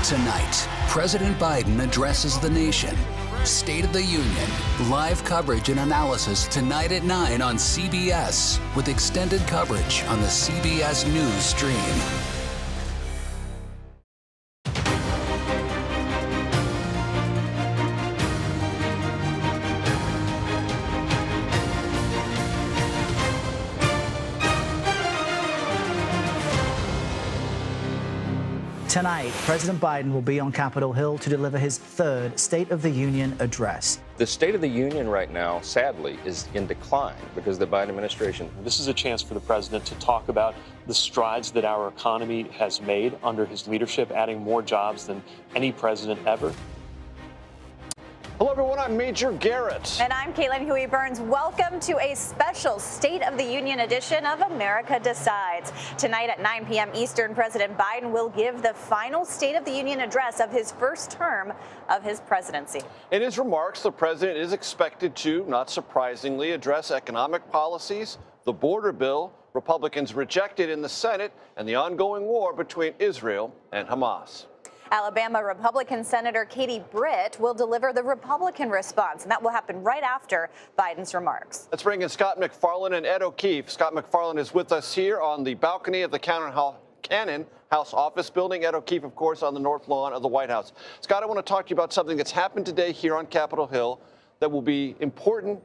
Tonight, President Biden addresses the nation. State of the Union. Live coverage and analysis tonight at 9 on CBS with extended coverage on the CBS News Stream. Tonight, President Biden will be on Capitol Hill to deliver his third State of the Union address. The State of the Union right now, sadly, is in decline because the Biden administration. This is a chance for the president to talk about the strides that our economy has made under his leadership, adding more jobs than any president ever. Hello, everyone. I'm Major Garrett. And I'm Caitlin Huey-Burns. Welcome to a special State of the Union edition of America Decides. Tonight at 9 p.m. Eastern, President Biden will give the final State of the Union address of his first term of his presidency. In his remarks, the president is expected to, not surprisingly, address economic policies, the border bill, Republicans rejected in the Senate, and the ongoing war between Israel and Hamas. Alabama Republican Senator Katie Britt will deliver the Republican response, and that will happen right after Biden's remarks. Let's bring in Scott MacFarlane and Ed O'Keefe. Scott MacFarlane is with us here on the balcony of the Cannon House office building. Ed O'Keefe, of course, on the north lawn of the White House. Scott, I want to talk to you about something that's happened today here on Capitol Hill that will be important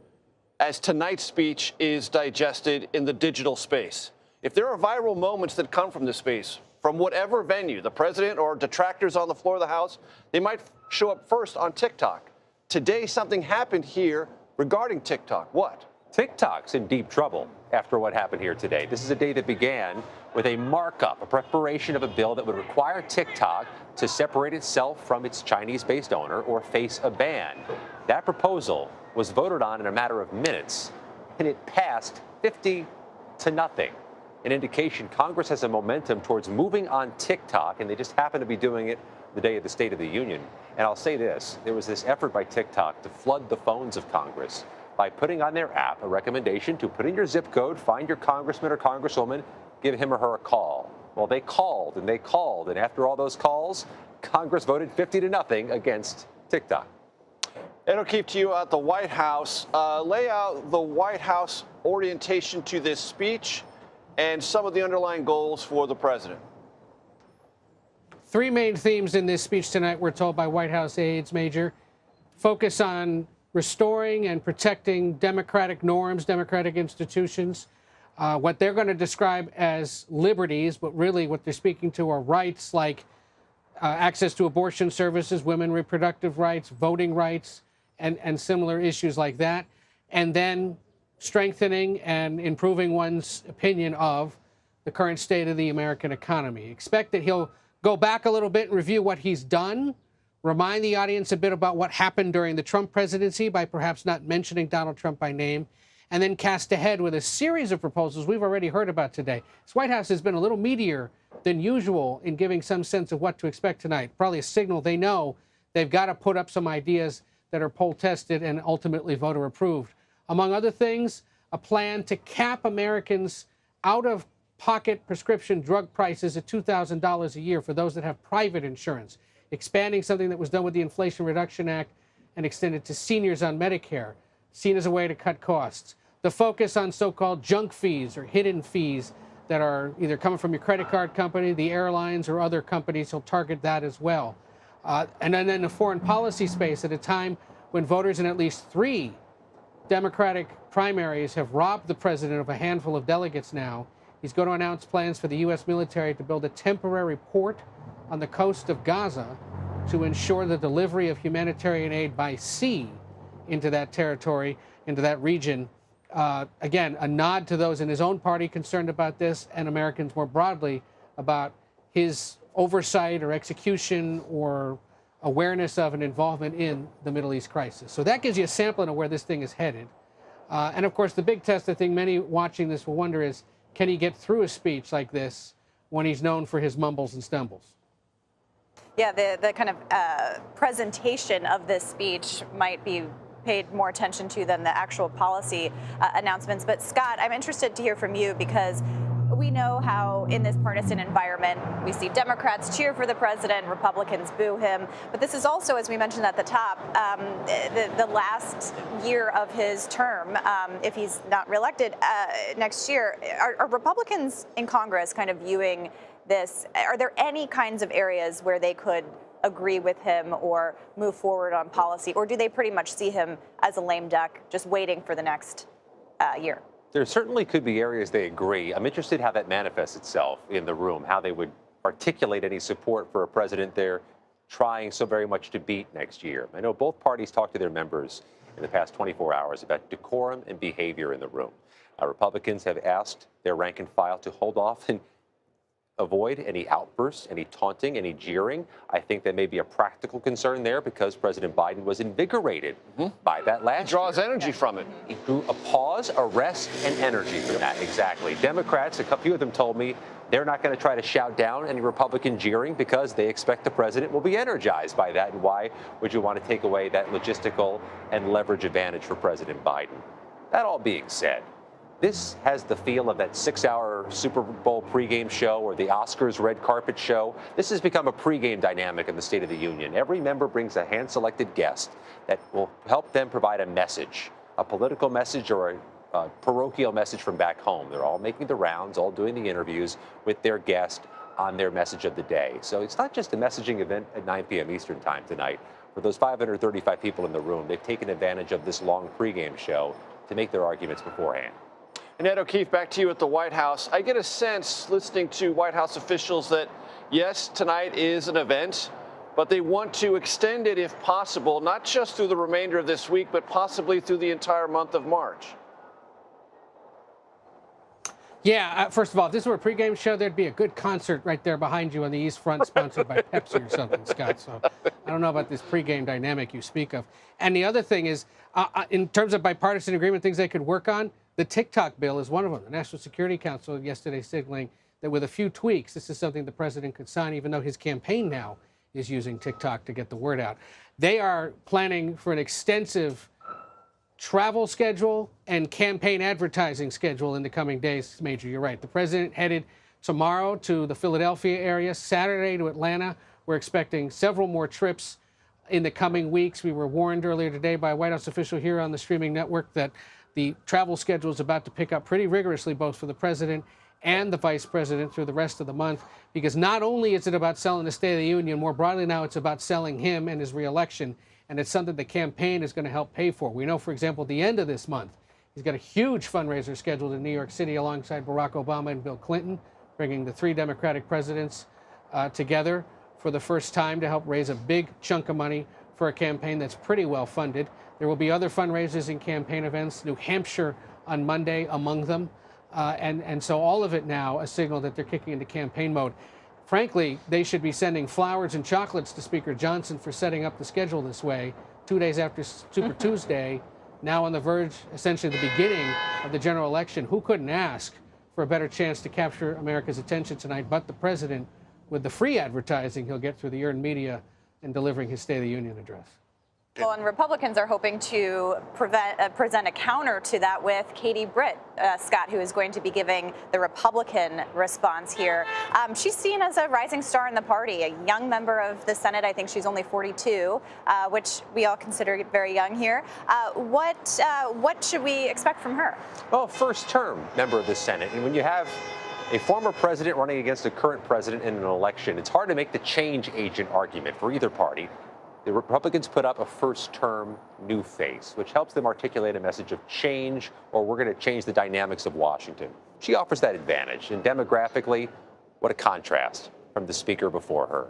as tonight's speech is digested in the digital space. If there are viral moments that come from this space, from whatever venue, the president or detractors on the floor of the House, they might show up first on TikTok. Today, something happened here regarding TikTok. What? TikTok's in deep trouble after what happened here today. This is a day that began with a markup, a preparation of a bill that would require TikTok to separate itself from its Chinese-based owner or face a ban. That proposal was voted on in a matter of minutes, and it passed 50-0. An indication Congress has a momentum towards moving on TikTok, and they just happen to be doing it the day of the State of the Union. And I'll say this, there was this effort by TikTok to flood the phones of Congress by putting on their app a recommendation to put in your zip code, find your congressman or congresswoman, give him or her a call. Well, they called, and after all those calls, Congress voted 50-0 against TikTok. Ed O'Keefe, to you at the White House. Lay out the White House orientation to this speech and some of the underlying goals for the president. Three main themes in this speech tonight, we're told by White House aides, Major. Focus on restoring and protecting democratic norms, democratic institutions, what they're going to describe as liberties, but really what they're speaking to are rights like access to abortion services, women reproductive rights, voting rights, and similar issues like that. And then strengthening and improving one's opinion of the current state of the American economy. Expect that he'll go back a little bit and review what he's done, remind the audience a bit about what happened during the Trump presidency by perhaps not mentioning Donald Trump by name, and then cast ahead with a series of proposals we've already heard about today. This White House has been a little meatier than usual in giving some sense of what to expect tonight. Probably a signal they know they've got to put up some ideas that are poll tested and ultimately voter approved. Among other things, a plan to cap Americans' out-of-pocket prescription drug prices at $2,000 a year for those that have private insurance, expanding something that was done with the Inflation Reduction Act and extended to seniors on Medicare, seen as a way to cut costs. The focus on so-called junk fees or hidden fees that are either coming from your credit card company, the airlines, or other companies. He'll target that as well. And then in the foreign policy space, at a time when voters in at least 3 Democratic primaries have robbed the president of a handful of delegates now, he's going to announce plans for the U.S. military to build a temporary port on the coast of Gaza to ensure the delivery of humanitarian aid by sea into that territory, into that region. Again, a nod to those in his own party concerned about this and Americans more broadly about his oversight or execution or awareness of and involvement in the Middle East crisis. So that gives you a sampling of where this thing is headed. And of course, the big test, I think many watching this will wonder is, can he get through a speech like this when he's known for his mumbles and stumbles? Yeah, the kind of presentation of this speech might be paid more attention to than the actual policy announcements. But Scott, I'm interested to hear from you because we know how in this partisan environment, we see Democrats cheer for the president, Republicans boo him. But this is also, as we mentioned at the top, the last year of his term, if he's not reelected next year. Are Republicans in Congress kind of viewing this? Are there any kinds of areas where they could agree with him or move forward on policy? Or do they pretty much see him as a lame duck, just waiting for the next year? There certainly could be areas they agree. I'm interested how that manifests itself in the room, how they would articulate any support for a president they're trying so very much to beat next year. I know both parties talked to their members in the past 24 hours about decorum and behavior in the room. Republicans have asked their rank and file to hold off and avoid any outbursts, any taunting, any jeering. I think there may be a practical concern there because President Biden was invigorated by that last year. Draws energy from it. He drew a pause, a rest, and energy from that, exactly. Democrats, a few of them told me they're not going to try to shout down any Republican jeering because they expect the president will be energized by that. And why would you want to take away that logistical and leverage advantage for President Biden? That all being said, this has the feel of that 6-hour Super Bowl pregame show or the Oscars red carpet show. This has become a pregame dynamic in the State of the Union. Every member brings a hand-selected guest that will help them provide a message, a political message or a parochial message from back home. They're all making the rounds, all doing the interviews with their guest on their message of the day. So it's not just a messaging event at 9 p.m. Eastern time tonight. For those 535 people in the room, they've taken advantage of this long pregame show to make their arguments beforehand. And Ed O'Keefe, back to you at the White House. I get a sense, listening to White House officials, that yes, tonight is an event, but they want to extend it if possible, not just through the remainder of this week, but possibly through the entire month of March. Yeah, first of all, if this were a pregame show, there'd be a good concert right there behind you on the East Front, sponsored by Pepsi or something, Scott. So I don't know about this pregame dynamic you speak of. And the other thing is, in terms of bipartisan agreement, things they could work on, the TikTok bill is one of them. The National Security Council yesterday signaling that with a few tweaks, this is something the president could sign, even though his campaign now is using TikTok to get the word out. They are planning for an extensive travel schedule and campaign advertising schedule in the coming days, Major. You're right. The president headed tomorrow to the Philadelphia area, Saturday to Atlanta. We're expecting several more trips in the coming weeks. We were warned earlier today by a White House official here on the streaming network that the travel schedule is about to pick up pretty rigorously, both for the president and the vice president through the rest of the month, because not only is it about selling the State of the Union, more broadly now it's about selling him and his reelection. And it's something the campaign is going to help pay for. We know, for example, at the end of this month, he's got a huge fundraiser scheduled in New York City alongside Barack Obama and Bill Clinton, bringing the three Democratic presidents together for the first time to help raise a big chunk of money for a campaign that's pretty well funded. There will be other fundraisers and campaign events, New Hampshire on Monday among them. And so all of it now a signal that they're kicking into campaign mode. Frankly, they should be sending flowers and chocolates to Speaker Johnson for setting up the schedule this way, 2 days after Super Tuesday, now on the verge, essentially the beginning of the general election. Who couldn't ask for a better chance to capture America's attention tonight but the president, with the free advertising he'll get through the earned media and delivering his State of the Union address? Well, and Republicans are hoping to present a counter to that with Katie Britt, Scott, who is going to be giving the Republican response here. She's seen as a rising star in the party, a young member of the Senate. I think she's only 42, which we all consider very young here. What should we expect from her? Well, first-term member of the Senate. And when you have a former president running against a current president in an election, it's hard to make the change agent argument for either party. The Republicans put up a first-term new face, which helps them articulate a message of change, or we're going to change the dynamics of Washington. She offers that advantage. And demographically, what a contrast from the speaker before her.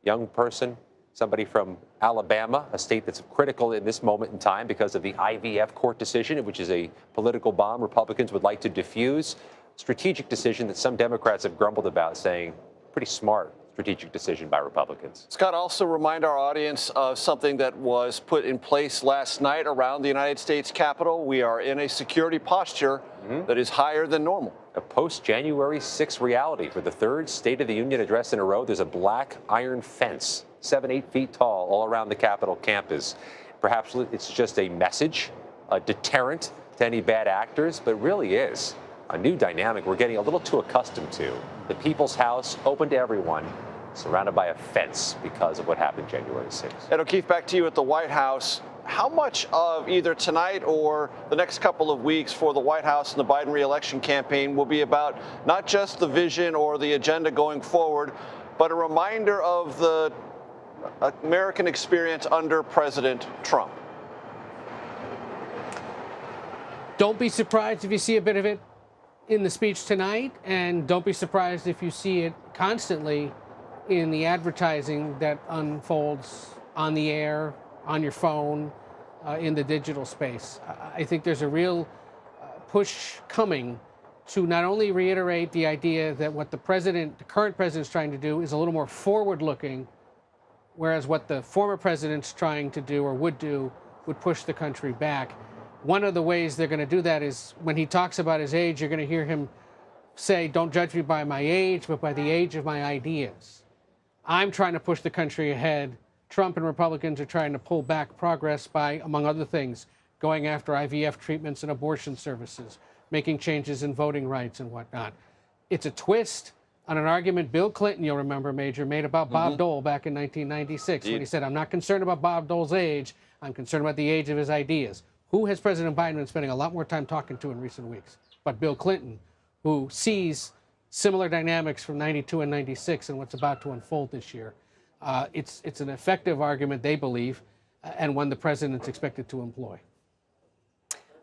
Young person, somebody from Alabama, a state that's critical in this moment in time because of the IVF court decision, which is a political bomb Republicans would like to defuse. Strategic decision that some Democrats have grumbled about, saying pretty smart strategic decision by Republicans. Scott, also remind our audience of something that was put in place last night around the United States Capitol. We are in a security posture that is higher than normal. A post-January 6 reality for the third State of the Union address in a row. There's a black iron fence, 7-8 feet tall, all around the Capitol campus. Perhaps it's just a message, a deterrent to any bad actors, but it really is A new dynamic we're getting a little too accustomed to. The People's House, open to everyone, surrounded by a fence because of what happened January 6th. Ed O'Keefe, back to you at the White House. How much of either tonight or the next couple of weeks for the White House and the Biden re-election campaign will be about not just the vision or the agenda going forward, but a reminder of the American experience under President Trump? Don't be surprised if you see a bit of it in the speech tonight, and don't be surprised if you see it constantly in the advertising that unfolds on the air, on your phone, in the digital space. I think there's a real push coming to not only reiterate the idea that what the current president's trying to do is a little more forward-looking, whereas what the former president's trying to do or would do would push the country back. One of the ways they're going to do that is when he talks about his age, you're going to hear him say, don't judge me by my age, but by the age of my ideas. I'm trying to push the country ahead. Trump and Republicans are trying to pull back progress by, among other things, going after IVF treatments and abortion services, making changes in voting rights and whatnot. It's a twist on an argument Bill Clinton, you'll remember, Major, made about Bob Dole back in 1996 when he said, I'm not concerned about Bob Dole's age, I'm concerned about the age of his ideas. Who has President Biden been spending a lot more time talking to in recent weeks? But Bill Clinton, who sees similar dynamics from 92 and 96 and what's about to unfold this year. It's an effective argument, they believe, and one the president's expected to employ.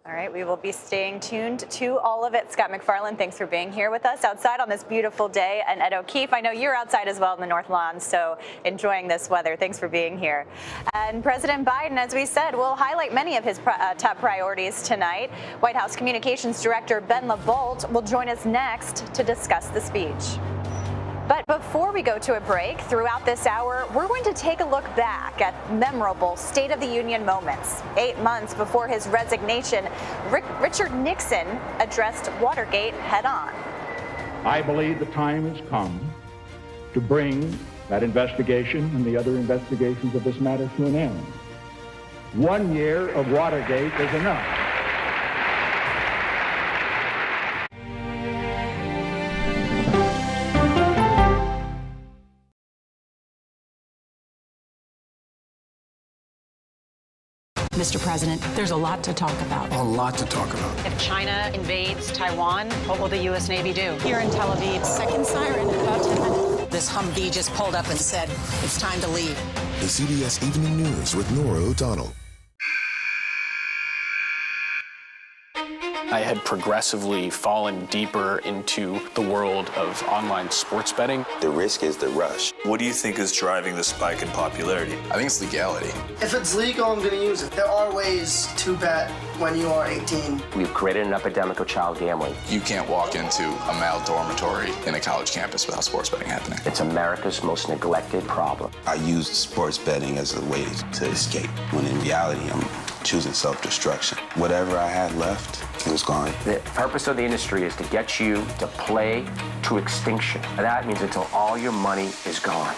All right, we will be staying tuned to all of it. Scott McFarland, thanks for being here with us outside on this beautiful day. And Ed O'Keefe, I know you're outside as well in the North Lawn, so enjoying this weather. Thanks for being here. And President Biden, as we said, will highlight many of his top priorities tonight. White House Communications Director Ben LaBolt will join us next to discuss the speech. But before we go to a break, throughout this hour, we're going to take a look back at memorable State of the Union moments. 8 months before his resignation, Richard Nixon addressed Watergate head-on. I believe the time has come to bring that investigation and the other investigations of this matter to an end. 1 year of Watergate is enough. Mr. President, there's a lot to talk about. A lot to talk about. If China invades Taiwan, what will the U.S. Navy do? Here in Tel Aviv, second siren in about 10 minutes. This Humvee just pulled up and said, it's time to leave. The CBS Evening News with Nora O'Donnell. I had progressively fallen deeper into the world of online sports betting. The risk is the rush. What do you think is driving the spike in popularity? I think it's legality. If it's legal, I'm going to use it. There are ways to bet when you are 18. We've created an epidemic of child gambling. You can't walk into a male dormitory in a college campus without sports betting happening. It's America's most neglected problem. I used sports betting as a way to escape, when in reality, I'm choosing self-destruction. Whatever I had left, it was gone. The purpose of the industry is to get you to play to extinction. And that means until all your money is gone.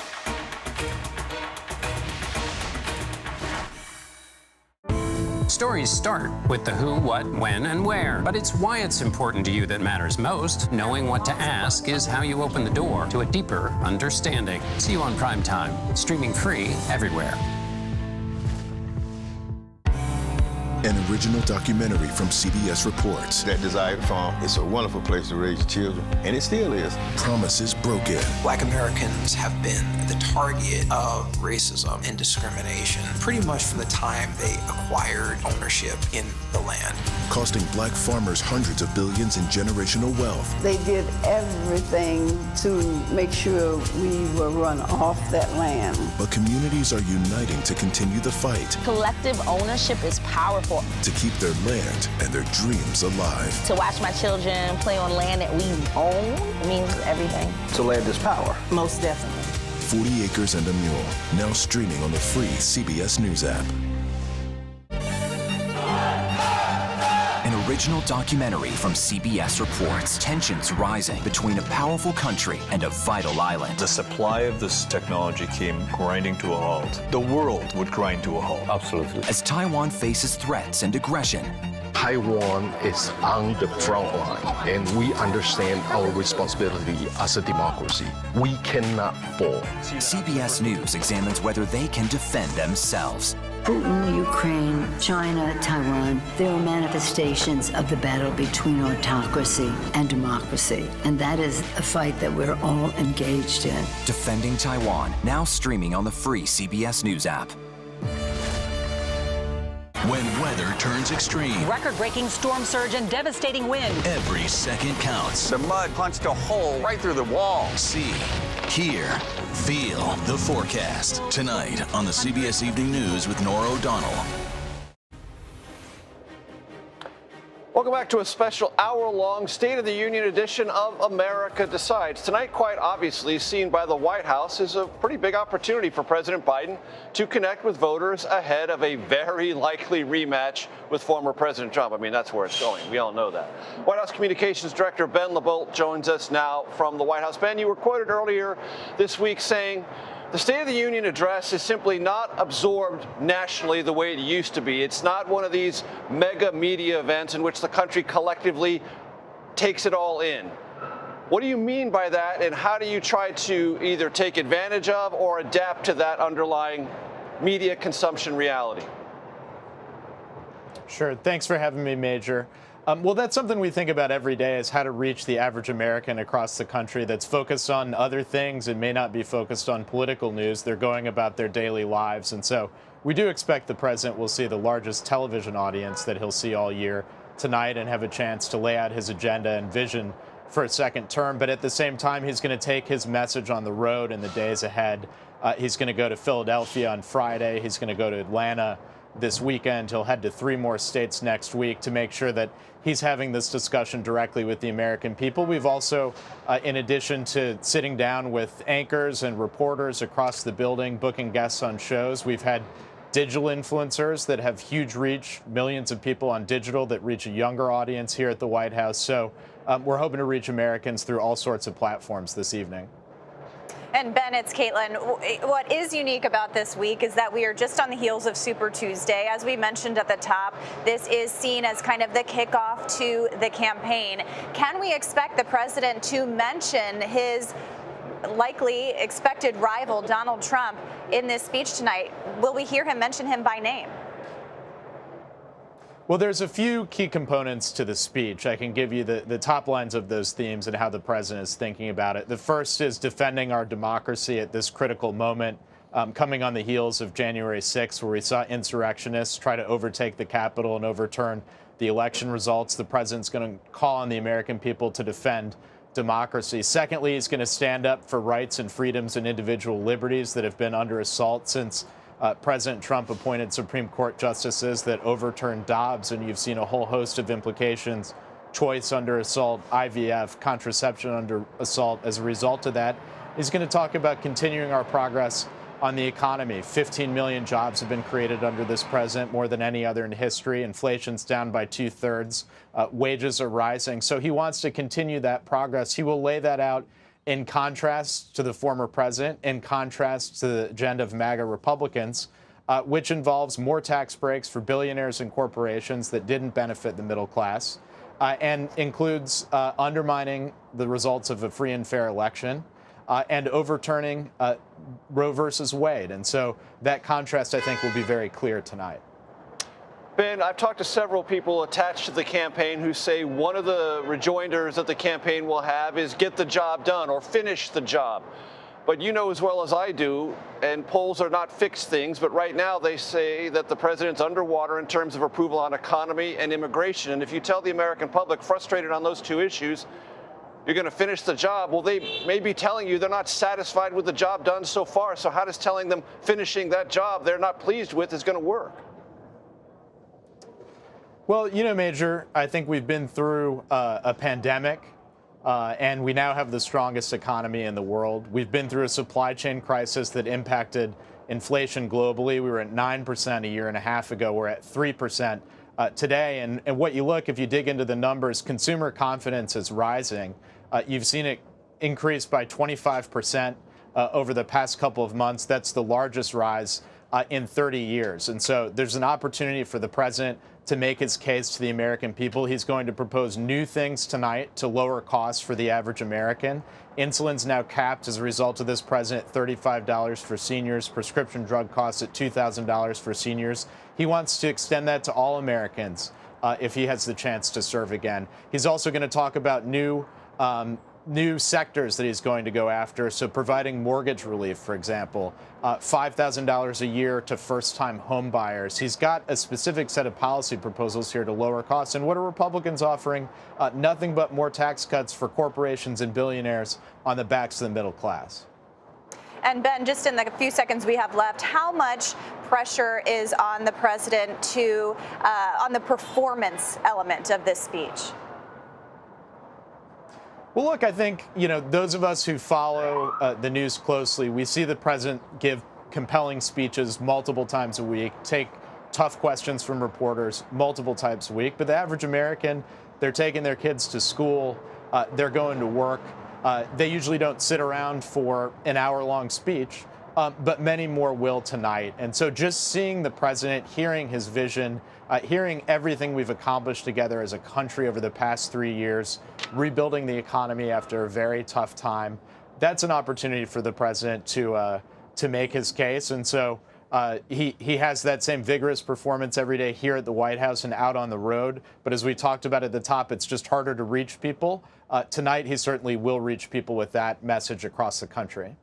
Stories start with the who, what, when, and where. But it's why it's important to you that matters most. Knowing what to ask is how you open the door to a deeper understanding. See you on Prime Time, streaming free everywhere. An original documentary from CBS Reports. That desired farm is a wonderful place to raise children, and it still is. Promises broken. Black Americans have been the target of racism and discrimination pretty much from the time they acquired ownership in the land. Costing black farmers hundreds of billions in generational wealth. They did everything to make sure we were run off that land. But communities are uniting to continue the fight. Collective ownership is powerful. To keep their land and their dreams alive. To watch my children play on land that we own means everything. So land is power. Most definitely. 40 Acres and a Mule, now streaming on the free CBS News app. An original documentary from CBS Reports. Tensions rising between a powerful country and a vital island. The supply of this technology came grinding to a halt. The world would grind to a halt. Absolutely. As Taiwan faces threats and aggression, Taiwan is on the front line, and we understand our responsibility as a democracy. We cannot fall. CBS News examines whether they can defend themselves. Putin, Ukraine, China, Taiwan, there are manifestations of the battle between autocracy and democracy. And that is a fight that we're all engaged in. Defending Taiwan, now streaming on the free CBS News app. When weather turns extreme, Record-breaking storm surge and devastating wind. every second counts. The mud punched a hole right through the wall. See, hear, feel the forecast. Tonight on the CBS Evening News with Norah O'Donnell. Welcome back to a special hour-long State of the Union edition of America Decides. Tonight, quite obviously, seen by the White House, is a pretty big opportunity for President Biden to connect with voters ahead of a very likely rematch with former President Trump. I mean, that's where it's going. We all know that. White House Communications Director Ben LeBolt joins us now from the White House. Ben, you were quoted earlier this week saying, the State of the Union address is simply not absorbed nationally the way it used to be. It's not one of these mega media events in which the country collectively takes it all in. What do you mean by that, and how do you try to either take advantage of or adapt to that underlying media consumption reality? Sure. Thanks for having me, Major. Well, that's something we think about every day, is how to reach the average American across the country that's focused on other things and may not be focused on political news. They're going about their daily lives. And so we do expect the president will see the largest television audience that he'll see all year tonight and have a chance to lay out his agenda and vision for a second term. But at the same time, he's going to take his message on the road in the days ahead. He's going to go to Philadelphia on Friday. He's going to go to Atlanta this weekend. He'll head to 3 more states next week to make sure that he's having this discussion directly with the American people. We've also, in addition to sitting down with anchors and reporters across the building, booking guests on shows, we've had digital influencers that have huge reach, millions of people on digital that reach a younger audience here at the White House. So we're hoping to reach Americans through all sorts of platforms this evening. And Ben, it's Caitlin. What is unique about this week is that we are just on the heels of Super Tuesday. As we mentioned at the top, this is seen as kind of the kickoff to the campaign. Can we expect the president to mention his likely expected rival, Donald Trump, in this speech tonight? Will we hear him mention him by name? Well, there's a few key components to the speech. I can give you the top lines of those themes and how the president is thinking about it. The first is defending our democracy at this critical moment, coming on the heels of January 6th, where we saw insurrectionists try to overtake the Capitol and overturn the election results. The president's going to call on the American people to defend democracy. Secondly, he's going to stand up for rights and freedoms and individual liberties that have been under assault since President Trump appointed Supreme Court justices that overturned Dobbs, and you've seen a whole host of implications, choice under assault, IVF, contraception under assault as a result of that. He's going to talk about continuing our progress on the economy. 15 million jobs have been created under this president, more than any other in history. Inflation's down by 2/3. Wages are rising. So he wants to continue that progress. He will lay that out in contrast to the former president, in contrast to the agenda of MAGA Republicans, which involves more tax breaks for billionaires and corporations that didn't benefit the middle class, and includes undermining the results of a free and fair election and overturning Roe versus Wade. And so that contrast, I think, will be very clear tonight. Ben, I've talked to several people attached to the campaign who say one of the rejoinders that the campaign will have is get the job done or finish the job. But you know as well as I do, and polls are not fixed things, but right now they say that the president's underwater in terms of approval on economy and immigration. And if you tell the American public frustrated on those two issues, you're going to finish the job, well, they may be telling you they're not satisfied with the job done so far. So how does telling them finishing that job they're not pleased with is going to work? Well, you know, Major, I think we've been through a pandemic, and we now have the strongest economy in the world. We've been through a supply chain crisis that impacted inflation globally. We were at 9% a year and a half ago. We're at 3% today. And what you look, if you dig into the numbers, consumer confidence is rising. You've seen it increase by 25% over the past couple of months. That's the largest rise in 30 years. And so there's an opportunity for the president to make his case to the American people. He's going to propose new things tonight to lower costs for the average American. Insulin's now capped as a result of this president at $35 for seniors, prescription drug costs at $2,000 for seniors. He wants to extend that to all Americans if he has the chance to serve again. He's also going to talk about new sectors that he's going to go after. So providing mortgage relief, for example, $5,000 a year to first-time home buyers. He's got a specific set of policy proposals here to lower costs. And what are Republicans offering? Nothing but more tax cuts for corporations and billionaires on the backs of the middle class. And Ben, just in the few seconds we have left, how much pressure is on the president to on the performance element of this speech? Well, look, I think, those of us who follow the news closely, we see the president give compelling speeches multiple times a week, take tough questions from reporters multiple times a week. But the average American, they're taking their kids to school, they're going to work. They usually don't sit around for an hour-long speech, but many more will tonight. And so just seeing the president, hearing his vision, hearing everything we've accomplished together as a country over the past 3 years, rebuilding the economy after a very tough time, that's an opportunity for the president to make his case. And so he has that same vigorous performance every day here at the White House and out on the road. But as we talked about at the top, it's just harder to reach people. Tonight, he certainly will reach people with that message across the country.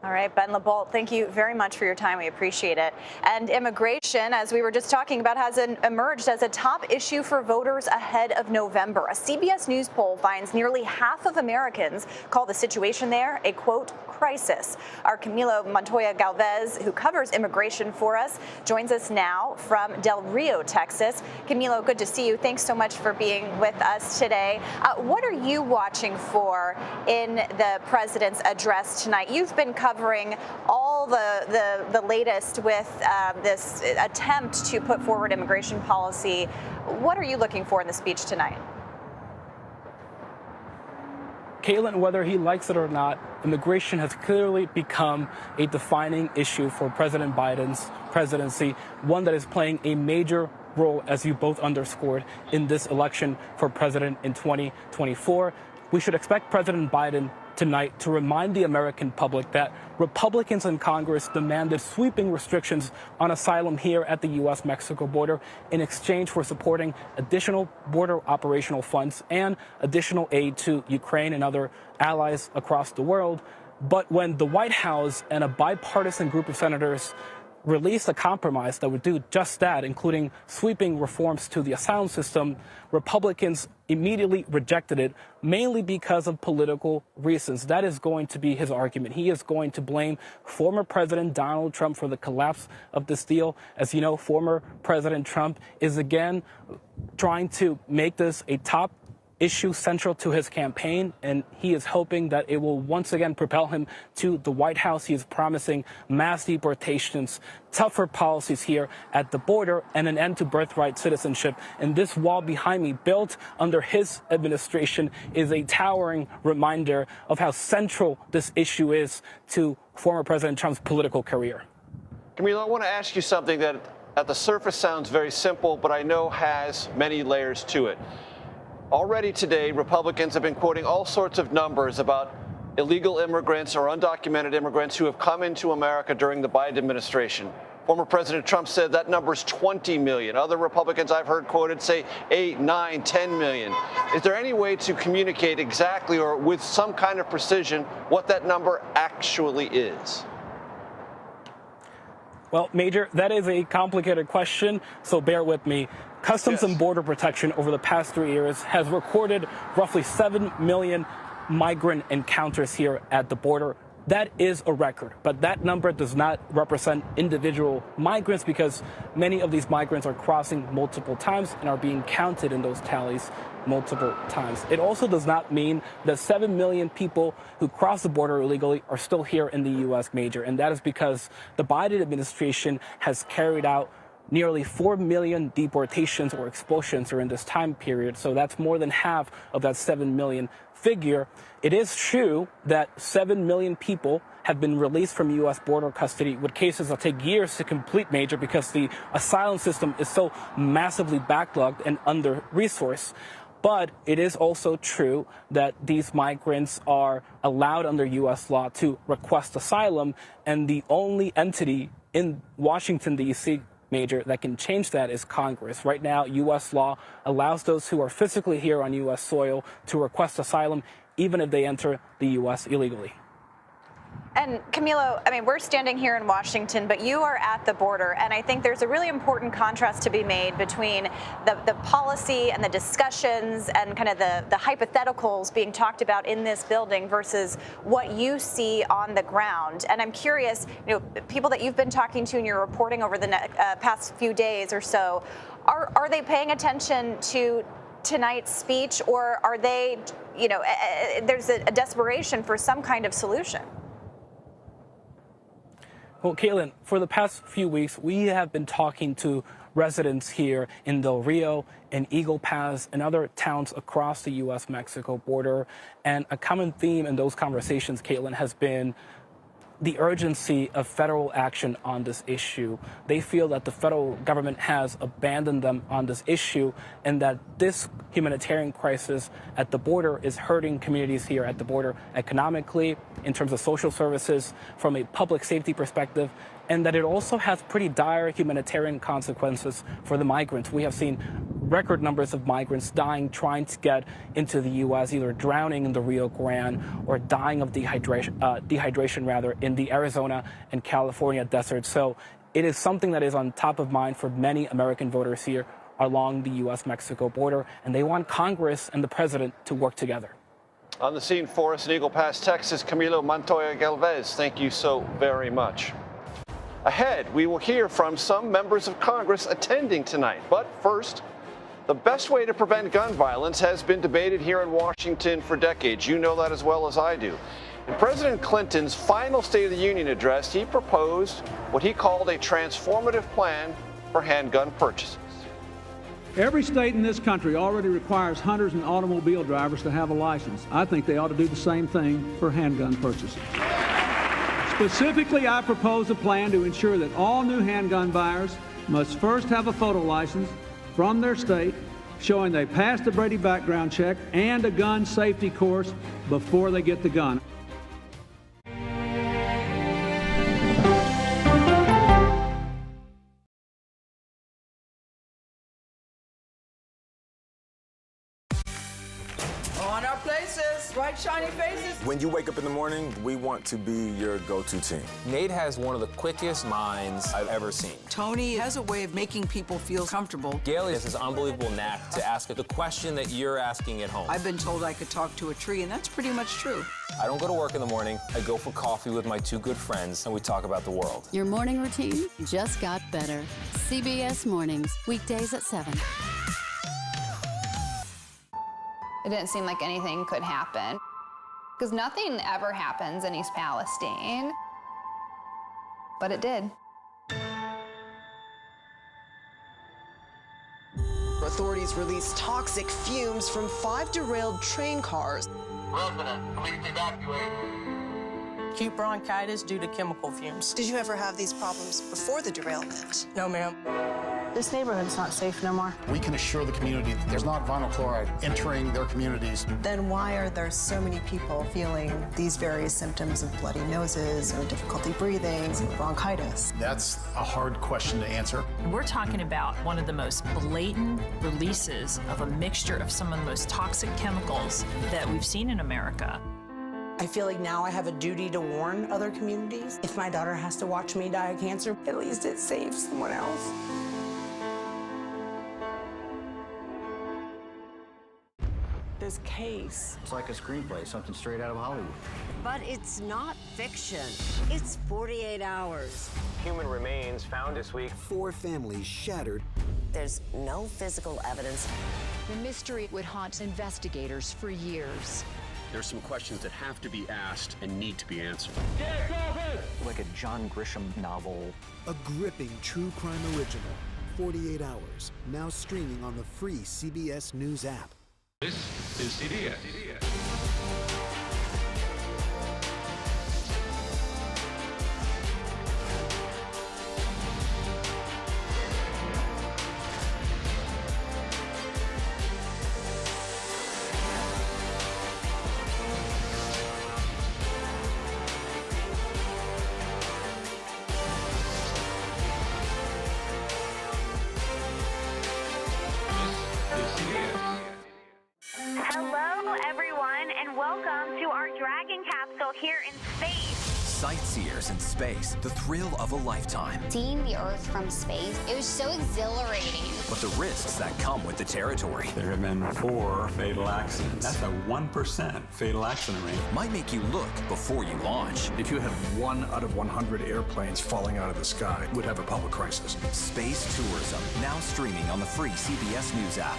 All right, Ben LaBolt, thank you very much for your time. We appreciate it. And immigration, as we were just talking about, has emerged as a top issue for voters ahead of November. A CBS News poll finds nearly half of Americans call the situation there a, quote, crisis. Our Camilo Montoya Galvez, who covers immigration for us, joins us now from Del Rio, Texas. Camilo, good to see you. Thanks so much for being with us today. What are you watching for in the president's address tonight? You've been covering all the latest with this attempt to put forward immigration policy. What are you looking for in the speech tonight? Caitlin, whether he likes it or not, immigration has clearly become a defining issue for President Biden's presidency, one that is playing a major role, as you both underscored, in this election for president in 2024. We should expect President Biden tonight to remind the American public that Republicans in Congress demanded sweeping restrictions on asylum here at the U.S.-Mexico border in exchange for supporting additional border operational funds and additional aid to Ukraine and other allies across the world. But when the White House and a bipartisan group of senators released a compromise that would do just that, including sweeping reforms to the asylum system, Republicans immediately rejected it, mainly because of political reasons. That is going to be his argument. He is going to blame former President Donald Trump for the collapse of this deal. As you know, former President Trump is again trying to make this a top issue central to his campaign, and he is hoping that it will once again propel him to the White House. He is promising mass deportations, tougher policies here at the border, and an end to birthright citizenship. And this wall behind me, built under his administration, is a towering reminder of how central this issue is to former President Trump's political career. Camilo, I want to ask you something that at the surface sounds very simple, but I know has many layers to it. Already today, Republicans have been quoting all sorts of numbers about illegal immigrants or undocumented immigrants who have come into America during the Biden administration. Former President Trump said that number is 20 million. Other Republicans I've heard quoted say 8, 9, 10 million. Is there any way to communicate exactly or with some kind of precision what that number actually is? Well, Major, that is a complicated question, so bear with me. Customs and Border Protection over the past 3 years has recorded roughly 7 million migrant encounters here at the border. That is a record, but that number does not represent individual migrants because many of these migrants are crossing multiple times and are being counted in those tallies multiple times. It also does not mean that 7 million people who cross the border illegally are still here in the U.S., Major, and that is because the Biden administration has carried out nearly 4 million deportations or expulsions during this time period. So that's more than half of that 7 million figure. It is true that 7 million people have been released from U.S. border custody with cases that take years to complete, Major, because the asylum system is so massively backlogged and under-resourced. But it is also true that these migrants are allowed under U.S. law to request asylum, and the only entity in Washington, D.C., Major, that can change that is Congress. Right now, U.S. law allows those who are physically here on U.S. soil to request asylum, even if they enter the U.S. illegally. And Camilo, I mean, we're standing here in Washington, but you are at the border, and I think there's a really important contrast to be made between the policy and the discussions and kind of the hypotheticals being talked about in this building versus what you see on the ground. And I'm curious, people that you've been talking to and you're reporting over the past few days or so, are they paying attention to tonight's speech, or are they, there's a desperation for some kind of solution? Well, Caitlin, for the past few weeks, we have been talking to residents here in Del Rio and Eagle Pass and other towns across the U.S.-Mexico border. And a common theme in those conversations, Caitlin, has been the urgency of federal action on this issue. They feel that the federal government has abandoned them on this issue and that this humanitarian crisis at the border is hurting communities here at the border economically, in terms of social services, from a public safety perspective, and that it also has pretty dire humanitarian consequences for the migrants. We have seen record numbers of migrants dying trying to get into the U.S., either drowning in the Rio Grande or dying of dehydration in the Arizona and California deserts. So it is something that is on top of mind for many American voters here along the U.S.-Mexico border, and they want Congress and the president to work together. On the scene for us in Eagle Pass, Texas, Camilo Montoya Galvez, thank you so very much. Ahead, we will hear from some members of Congress attending tonight. But first, the best way to prevent gun violence has been debated here in Washington for decades. You know that as well as I do. In President Clinton's final State of the Union address, he proposed what he called a transformative plan for handgun purchases. Every state in this country already requires hunters and automobile drivers to have a license. I think they ought to do the same thing for handgun purchases. Specifically, I propose a plan to ensure that all new handgun buyers must first have a photo license from their state showing they passed the Brady background check and a gun safety course before they get the gun. On our places, bright shiny faces. When you wake up in the morning, we want to be your go-to team. Nate has one of the quickest minds I've ever seen. Tony has a way of making people feel comfortable. Gail has this unbelievable knack to ask the question that you're asking at home. I've been told I could talk to a tree, and that's pretty much true. I don't go to work in the morning. I go for coffee with my two good friends, and we talk about the world. Your morning routine just got better. CBS Mornings, weekdays at 7. It didn't seem like anything could happen, because nothing ever happens in East Palestine, but it did. Authorities released toxic fumes from 5 derailed train cars. Resident, please evacuate. Acute bronchitis due to chemical fumes. Did you ever have these problems before the derailment? No, ma'am. This neighborhood's not safe no more. We can assure the community that there's not vinyl chloride entering their communities. Then why are there so many people feeling these various symptoms of bloody noses or difficulty breathing or bronchitis? That's a hard question to answer. We're talking about one of the most blatant releases of a mixture of some of the most toxic chemicals that we've seen in America. I feel like now I have a duty to warn other communities. If my daughter has to watch me die of cancer, at least it saves someone else. This case. It's like a screenplay, something straight out of Hollywood. But it's not fiction. It's 48 hours. Human remains found this week. 4 families shattered. There's no physical evidence. The mystery would haunt investigators for years. There's some questions that have to be asked and need to be answered. Like a John Grisham novel. A gripping true crime original. 48 hours. Now streaming on the free CBS News app. This is CBS. here in space. Sightseers in space, the thrill of a lifetime. Seeing the Earth from space, it was so exhilarating. But the risks that come with the territory. There have been 4 fatal accidents. That's a 1% fatal accident rate. Might make you look before you launch. If you had 1 out of 100 airplanes falling out of the sky, we'd have a public crisis. Space tourism, now streaming on the free CBS News app.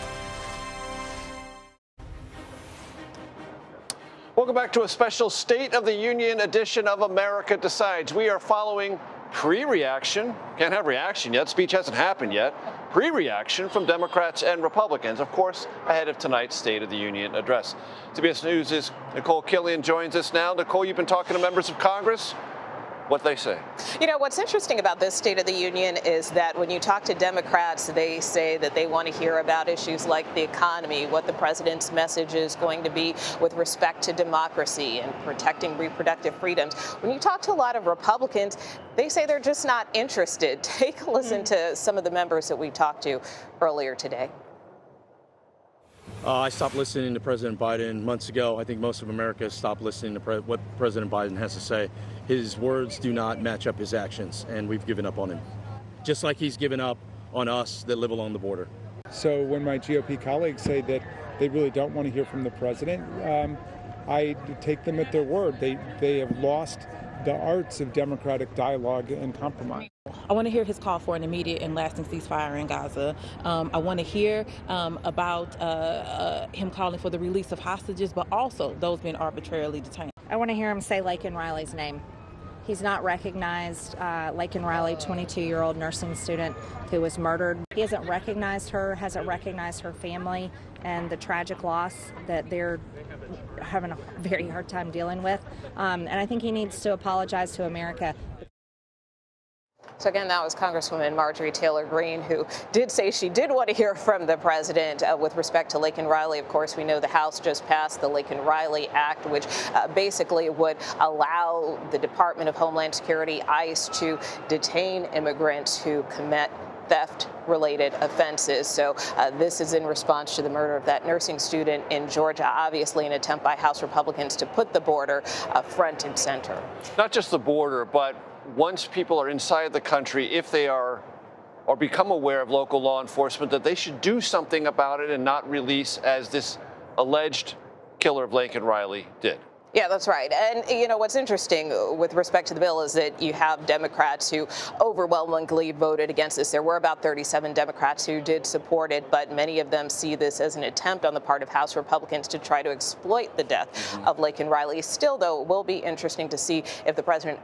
Welcome back to a special State of the Union edition of America Decides. We are following pre-reaction. Can't have reaction yet. Speech hasn't happened yet. Pre-reaction from Democrats and Republicans, of course, ahead of tonight's State of the Union address. CBS News' Nicole Killian joins us now. Nicole, you've been talking to members of Congress. What they say? You know, what's interesting about this State of the Union is that when you talk to Democrats, they say that they want to hear about issues like the economy, what the president's message is going to be with respect to democracy and protecting reproductive freedoms. When you talk to a lot of Republicans, they say they're just not interested. Take a listen to some of the members that we talked to earlier today. I stopped listening to President Biden months ago. I think most of America stopped listening to what President Biden has to say. His words do not match up his actions, and we've given up on him. Just like he's given up on us that live along the border. So when my GOP colleagues say that they really don't want to hear from the president, I take them at their word. They have lost the arts of democratic dialogue and compromise. I want to hear his call for an immediate and lasting ceasefire in Gaza. I want to hear about him calling for the release of hostages, but also those being arbitrarily detained. I want to hear him say Laken Riley's name. He's not recognized. Laken Riley, 22-year-old nursing student who was murdered. He hasn't recognized her, hasn't recognized her family, and the tragic loss that they're having a very hard time dealing with. And I think he needs to apologize to America. So again, that was Congresswoman Marjorie Taylor Greene, who did say she did want to hear from the president with respect to Laken Riley. Of course, we know the House just passed the Laken Riley Act, which basically would allow the Department of Homeland Security, ICE, to detain immigrants who commit theft-related offenses. So this is in response to the murder of that nursing student in Georgia, obviously an attempt by House Republicans to put the border front and center. Not just the border, but once people are inside the country, if they are or become aware of local law enforcement, that they should do something about it and not release as this alleged killer of Laken Riley did. Yeah, that's right. And, you know, what's interesting with respect to the bill is that you have Democrats who overwhelmingly voted against this. There were about 37 Democrats who did support it, but many of them see this as an attempt on the part of House Republicans to try to exploit the death of Laken Riley. Still, though, it will be interesting to see if the president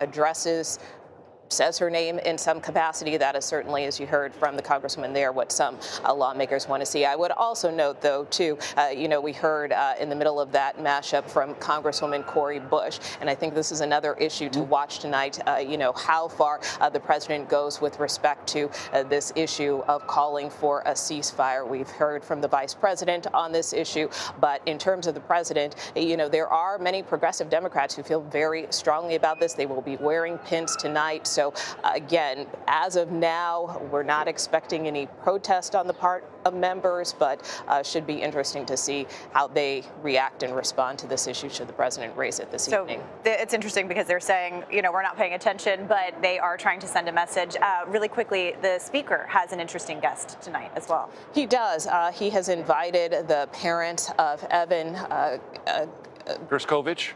says her name in some capacity. That is certainly, as you heard from the congressman there, what some lawmakers want to see. I would also note, though, too, you know, we heard in the middle of that mashup from Congresswoman Cori Bush, and I think this is another issue to watch tonight, you know, how far the president goes with respect to this issue of calling for a ceasefire. We've heard from the vice president on this issue, but in terms of the president, you know, there are many progressive Democrats who feel very strongly about this. They will be wearing pins tonight. So again, as of now, we're not expecting any protest on the part of members, but should be interesting to see how they react and respond to this issue should the president raise it this evening. It's interesting because they're saying, you know, we're not paying attention, but they are trying to send a message. Really quickly, the speaker has an interesting guest tonight as well. He does. He has invited the parents of Evan Gershkovich,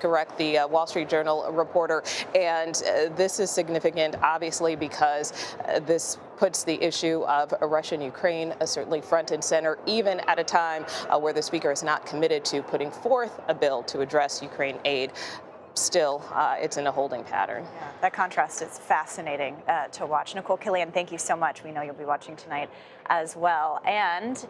correct, the Wall Street Journal reporter. And this is significant, obviously, because this puts the issue of Russia and Ukraine certainly front and center, even at a time where the speaker is not committed to putting forth a bill to address Ukraine aid. Still, it's in a holding pattern. Yeah, that contrast is fascinating to watch. Nicole Killian, thank you so much. We know you'll be watching tonight as well. And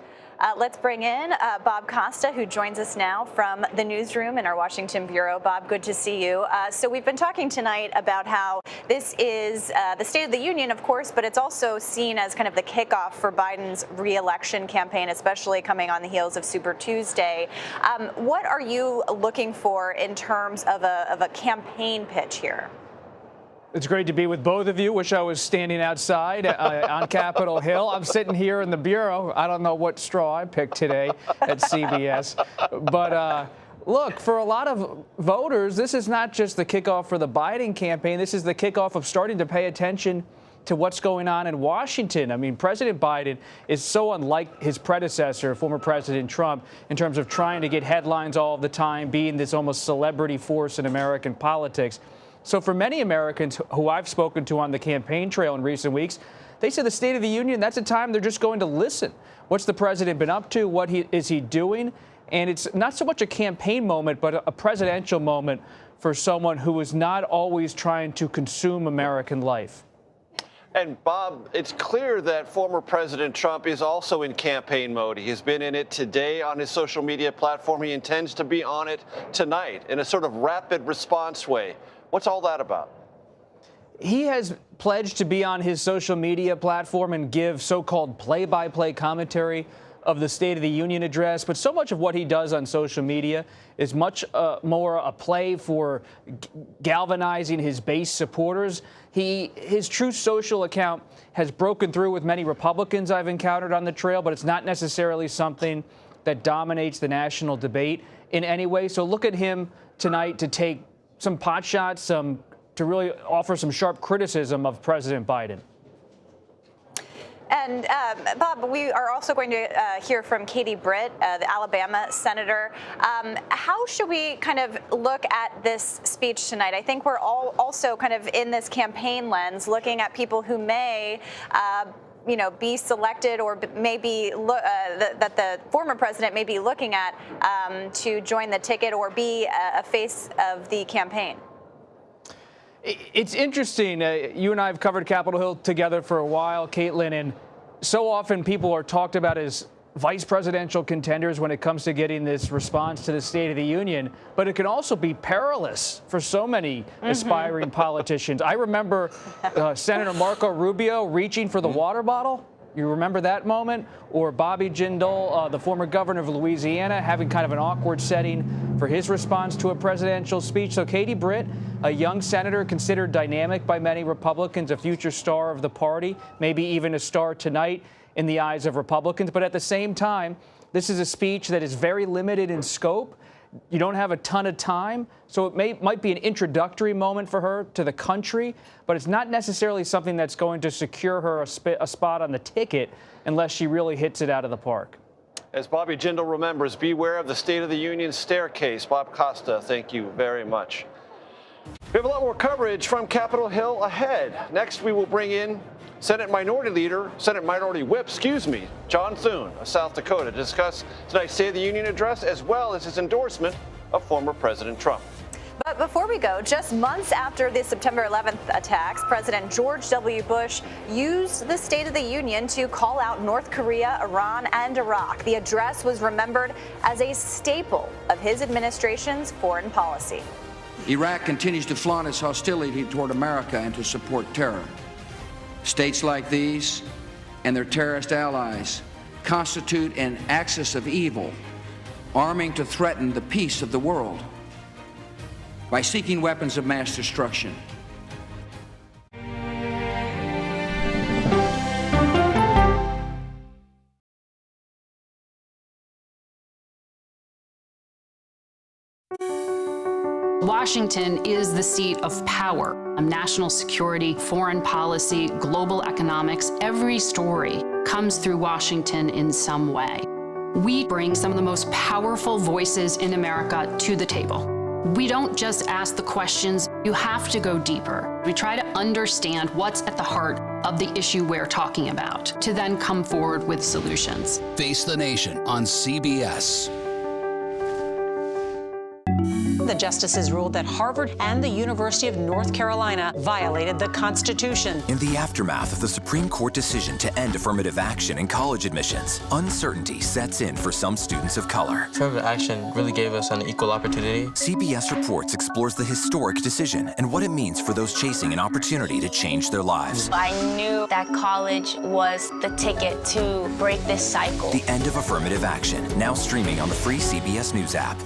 let's bring in Bob Costa, who joins us now from the newsroom in our Washington bureau. Bob, good to see you. So we've been talking tonight about how this is the State of the Union, of course, but it's also seen as kind of the kickoff for Biden's re-election campaign, especially coming on the heels of Super Tuesday. What are you looking for in terms of a campaign pitch here? It's great to be with both of you. Wish I was standing outside on Capitol Hill. I'm sitting here in the bureau. I don't know what straw I picked today at CBS. But look, for a lot of voters, this is not just the kickoff for the Biden campaign. This is the kickoff of starting to pay attention to what's going on in Washington. I mean, President Biden is so unlike his predecessor, former President Trump, in terms of trying to get headlines all the time, being this almost celebrity force in American politics. So for many Americans who I've spoken to on the campaign trail in recent weeks, they say the State of the Union, that's a time they're just going to listen. What's the president been up to? What is he doing? And it's not so much a campaign moment, but a presidential moment for someone who is not always trying to consume American life. And Bob, it's clear that former President Trump is also in campaign mode. He has been in it today on his social media platform. He intends to be on it tonight in a sort of rapid response way. What's all that about? He has pledged to be on his social media platform and give so-called play-by-play commentary of the State of the Union address. But so much of what he does on social media is much more a play for galvanizing his base supporters. His Truth Social account has broken through with many Republicans I've encountered on the trail, but it's not necessarily something that dominates the national debate in any way. So look at him tonight to take some pot shots, to really offer some sharp criticism of President Biden. And Bob, we are also going to hear from Katie Britt, the Alabama senator. How should we kind of look at this speech tonight? I think we're all also kind of in this campaign lens, looking at people who may be selected or maybe that the former president may be looking at to join the ticket or be a face of the campaign. It's interesting. You and I have covered Capitol Hill together for a while, Caitlin, and so often people are talked about as vice presidential contenders when it comes to getting this response to the State of the Union. But it can also be perilous for so many aspiring politicians. I remember Senator Marco Rubio reaching for the water bottle. You remember that moment? Or Bobby Jindal, the former governor of Louisiana, having kind of an awkward setting for his response to a presidential speech. So Katie Britt, a young senator considered dynamic by many Republicans, a future star of the party, maybe even a star tonight in the eyes of Republicans. But at the same time, this is a speech that is very limited in scope. You don't have a ton of time, so it might be an introductory moment for her to the country, but it's not necessarily something that's going to secure her a spot on the ticket unless she really hits it out of the park. As Bobby Jindal remembers, beware of the State of the Union staircase. Bob Costa, thank you very much. We have a lot more coverage from Capitol Hill ahead. Next, we will bring in Senate Minority Whip, John Thune of South Dakota, to discuss tonight's State of the Union address as well as his endorsement of former President Trump. But before we go, just months after the September 11th attacks, President George W. Bush used the State of the Union to call out North Korea, Iran, and Iraq. The address was remembered as a staple of his administration's foreign policy. Iraq continues to flaunt its hostility toward America and to support terror. States like these and their terrorist allies constitute an axis of evil, arming to threaten the peace of the world by seeking weapons of mass destruction. Washington is the seat of power. National security, foreign policy, global economics, every story comes through Washington in some way. We bring some of the most powerful voices in America to the table. We don't just ask the questions, you have to go deeper. We try to understand what's at the heart of the issue we're talking about, to then come forward with solutions. Face the Nation on CBS. The justices ruled that Harvard and the University of North Carolina violated the Constitution. In the aftermath of the Supreme Court decision to end affirmative action in college admissions, uncertainty sets in for some students of color. Affirmative action really gave us an equal opportunity. CBS Reports explores the historic decision and what it means for those chasing an opportunity to change their lives. I knew that college was the ticket to break this cycle. The end of affirmative action, now streaming on the free CBS News app.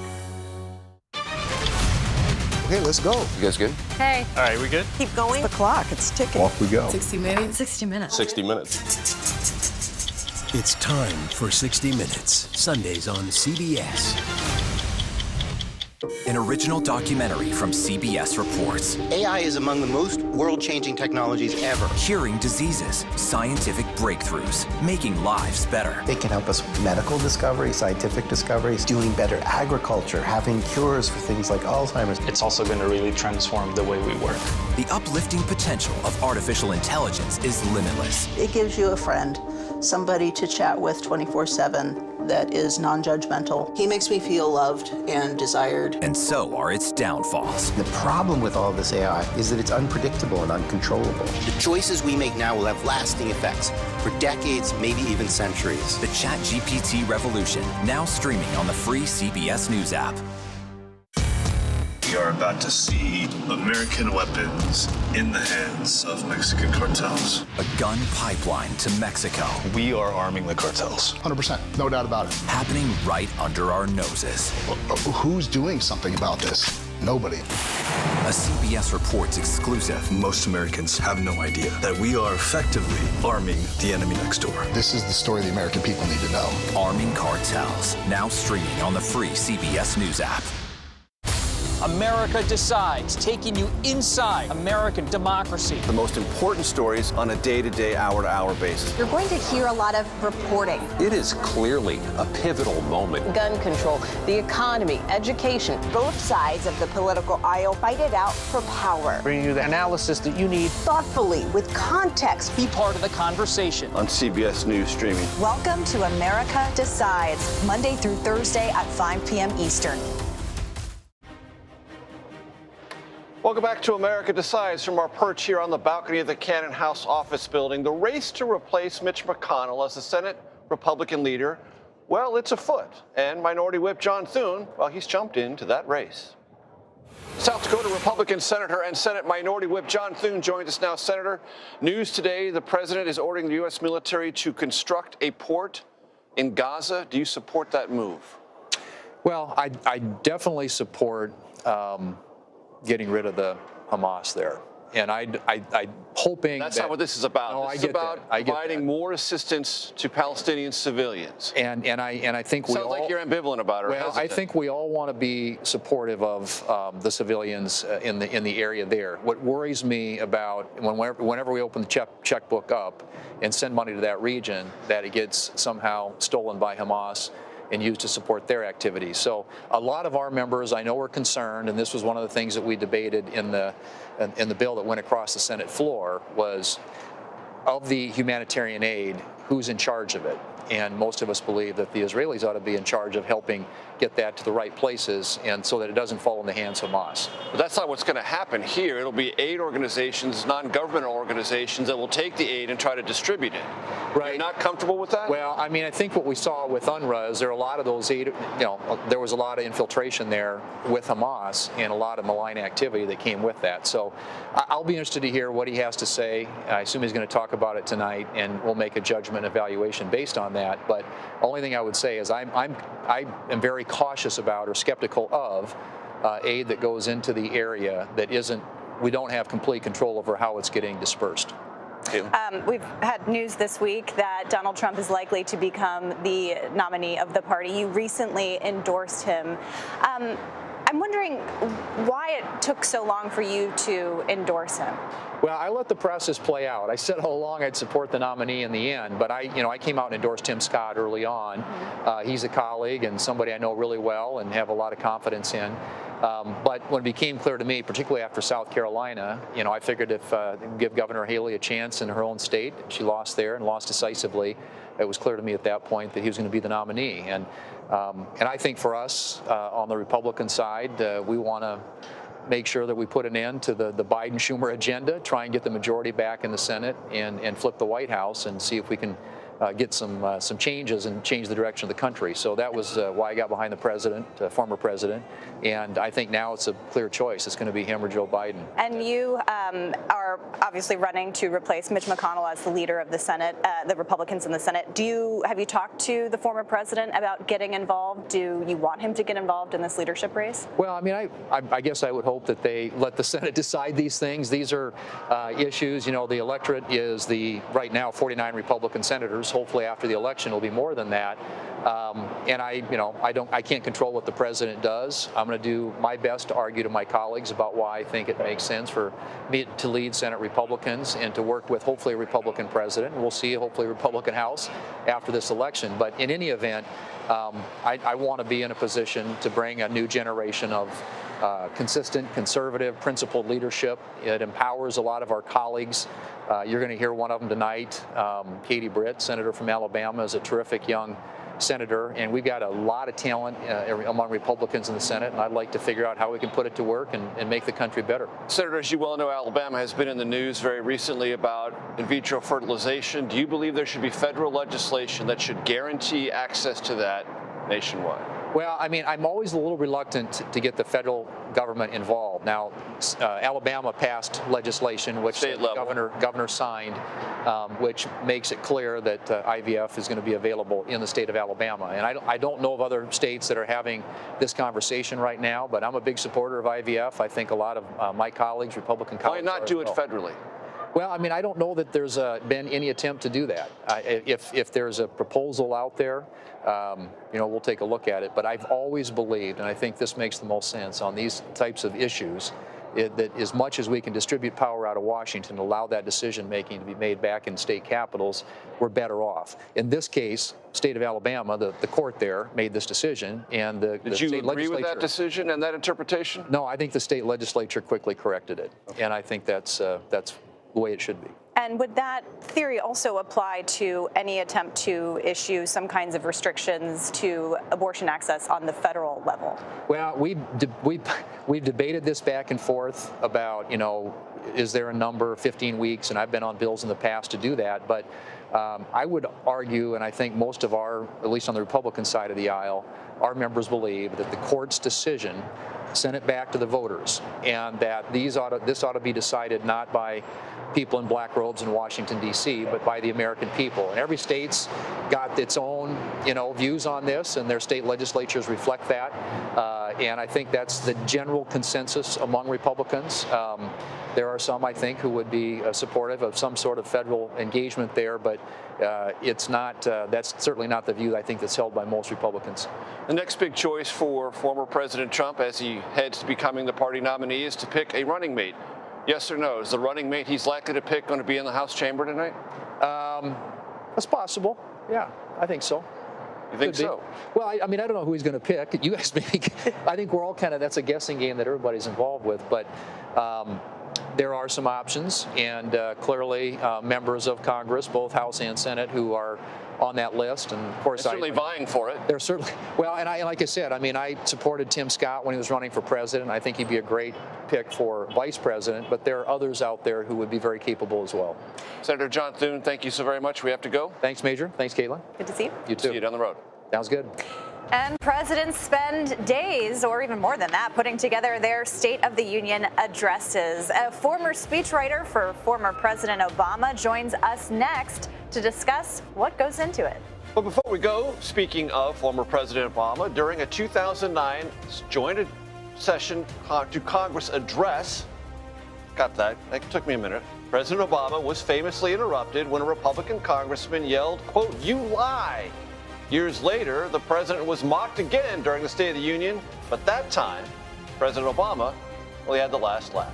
Okay, let's go. You guys good? Hey. All right, we good? Keep going. The clock, it's ticking. Off we go. 60 minutes. 60 minutes. 60 minutes. It's time for 60 Minutes, Sundays on CBS. An original documentary from CBS reports. AI is among the most world-changing technologies ever. Curing diseases, scientific breakthroughs, making lives better. It can help us with medical discovery, scientific discoveries, doing better agriculture, having cures for things like Alzheimer's. It's also going to really transform the way we work. The uplifting potential of artificial intelligence is limitless. It gives you a friend, somebody to chat with 24/7 that is non-judgmental. He makes me feel loved and desired. And so are its downfalls. The problem with all this AI is that it's unpredictable and uncontrollable. The choices we make now will have lasting effects for decades, maybe even centuries. The ChatGPT revolution, now streaming on the free CBS News app. We are about to see American weapons in the hands of Mexican cartels. A gun pipeline to Mexico. We are arming the cartels. 100%, no doubt about it. Happening right under our noses. Who's doing something about this? Nobody. A CBS Reports exclusive. Most Americans have no idea that we are effectively arming the enemy next door. This is the story the American people need to know. Arming cartels, now streaming on the free CBS News app. America Decides, taking you inside American democracy. The most important stories on a day-to-day, hour-to-hour basis. You're going to hear a lot of reporting. It is clearly a pivotal moment. Gun control, the economy, education. Both sides of the political aisle fight it out for power. Bringing you the analysis that you need. Thoughtfully, with context. Be part of the conversation. On CBS News Streaming. Welcome to America Decides, Monday through Thursday at 5 p.m. Eastern. Welcome back to America Decides from our perch here on the balcony of the Cannon House office building. The race to replace Mitch McConnell as the Senate Republican leader, well, it's afoot. And Minority Whip John Thune, well, he's jumped into that race. South Dakota Republican Senator and Senate Minority Whip John Thune joins us now. Senator, news today, the president is ordering the U.S. military to construct a port in Gaza. Do you support that move? Well, I definitely support getting rid of the Hamas there. And I'm hoping that's not what this is about. No, this is about providing more assistance to Palestinian civilians. And I think sounds like you're ambivalent about it. Well, I think we all want to be supportive of the civilians in the area there. What worries me about whenever we open the checkbook up and send money to that region, that it gets somehow stolen by Hamas and used to support their activities. So a lot of our members, I know, are concerned, and this was one of the things that we debated in the bill that went across the Senate floor, was of the humanitarian aid, who's in charge of it? And most of us believe that the Israelis ought to be in charge of helping get that to the right places, and so that it doesn't fall in the hands of Hamas. But that's not what's going to happen here. It'll be aid organizations, non-governmental organizations that will take the aid and try to distribute it. Right. You're not comfortable with that? Well, I mean, I think what we saw with UNRWA is there are a lot of those aid, there was a lot of infiltration there with Hamas and a lot of malign activity that came with that. So I'll be interested to hear what he has to say. I assume he's going to talk about it tonight, and we'll make a judgment evaluation based on that. But the only thing I would say is I am very cautious about or skeptical of aid that goes into the area that we don't have complete control over how it's getting dispersed. We've had news this week that Donald Trump is likely to become the nominee of the party. You recently endorsed him. I'm wondering why it took so long for you to endorse him. Well, I let the process play out. I said all along I'd support the nominee in the end, but I came out and endorsed Tim Scott early on. He's a colleague and somebody I know really well and have a lot of confidence in. But when it became clear to me, particularly after South Carolina, I figured if give Governor Haley a chance in her own state, she lost there and lost decisively. It was clear to me at that point that he was going to be the nominee. And I think for us on the Republican side, we want to make sure that we put an end to the Biden-Schumer agenda, try and get the majority back in the Senate and flip the White House and see if we can get some changes and change the direction of the country. So that was why I got behind the president, former president, and I think now it's a clear choice. It's going to be him or Joe Biden. And you are obviously running to replace Mitch McConnell as the leader of the Senate, the Republicans in the Senate. Have you talked to the former president about getting involved? Do you want him to get involved in this leadership race? Well, I mean, I guess I would hope that they let the Senate decide these things. These are issues. The electorate is right now 49 Republican senators. numbers, hopefully after the election, will be more than that. And I can't control what the president does. I'm going to do my best to argue to my colleagues about why I think it makes sense for me to lead Senate Republicans and to work with hopefully a Republican president. We'll see, hopefully a Republican House after this election. But in any event, I want to be in a position to bring a new generation of consistent, conservative, principled leadership. It empowers a lot of our colleagues. You're going to hear one of them tonight. Katie Britt, senator from Alabama, is a terrific young senator, and we've got a lot of talent among Republicans in the Senate, and I'd like to figure out how we can put it to work and make the country better. Senator, as you well know, Alabama has been in the news very recently about in vitro fertilization. Do you believe there should be federal legislation that should guarantee access to that nationwide? Well, I mean, I'm always a little reluctant to get the federal government involved. Now, Alabama passed legislation which the governor signed, which makes it clear that IVF is going to be available in the state of Alabama. And I don't know of other states that are having this conversation right now, but I'm a big supporter of IVF. I think a lot of my colleagues, Republican colleagues, why not do it federally? Well, I mean, I don't know that there's been any attempt to do that. If there's a proposal out there, we'll take a look at it. But I've always believed, and I think this makes the most sense on these types of issues, that as much as we can distribute power out of Washington, allow that decision-making to be made back in state capitals, we're better off. In this case, state of Alabama, the court there made this decision, and the Did you agree with that decision and that interpretation? No, I think the state legislature quickly corrected it, and I think that's the way it should be. And would that theory also apply to any attempt to issue some kinds of restrictions to abortion access on the federal level? Well, we've debated this back and forth about, is there a number, 15 weeks, and I've been on bills in the past to do that. But I would argue, and I think most of at least on the Republican side of the aisle, our members believe that the court's decision sent it back to the voters, and that this ought to be decided not by people in black robes in Washington, D.C., but by the American people. And every state's got its own, views on this, and their state legislatures reflect that. And I think that's the general consensus among Republicans. There are some, I think, who would be supportive of some sort of federal engagement there, but it's not. That's certainly not the view I think that's held by most Republicans. The next big choice for former President Trump as he heads to becoming the party nominee is to pick a running mate. Yes or no? Is the running mate he's likely to pick going to be in the House chamber tonight? That's possible. Yeah, I think so. You think so? Well, I mean, I don't know who he's going to pick. You guys I think we're all that's a guessing game that everybody's involved with. But there are some options, and clearly members of Congress, both House and Senate, who are on that list, and of course, they're certainly vying for it. They're certainly like I said, I mean, I supported Tim Scott when he was running for president. I think he'd be a great pick for vice president, but there are others out there who would be very capable as well. Senator John Thune, thank you so very much. We have to go. Thanks, Major. Thanks, Caitlin. Good to see you. You too. See you down the road. Sounds good. And presidents spend days, or even more than that, putting together their State of the Union addresses. A former speechwriter for former President Obama joins us next to discuss what goes into it. But before we go, speaking of former President Obama, during a 2009 joint session to Congress address, got that, it took me a minute, President Obama was famously interrupted when a Republican congressman yelled, quote, "You lie." Years later, the president was mocked again during the State of the Union, but that time, President Obama, well, he had the last laugh.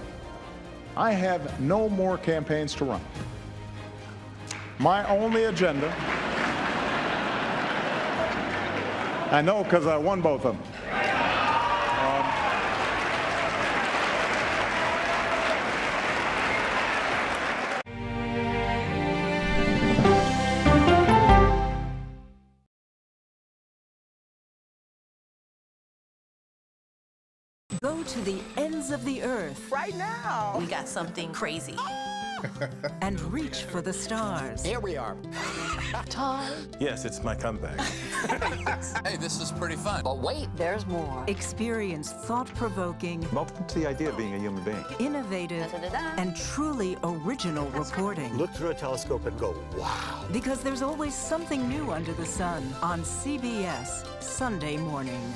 I have no more campaigns to run. My only agenda, I know because I won both of them. Go to the ends of the earth. Right now. We got something crazy. And reach for the stars. Here we are. Time. Yes, it's my comeback. Hey, this is pretty fun. But wait, there's more. Experience thought-provoking. Welcome to the idea of being a human being. Innovative and truly original reporting. Look through a telescope and go, wow. Because there's always something new under the sun on CBS Sunday morning.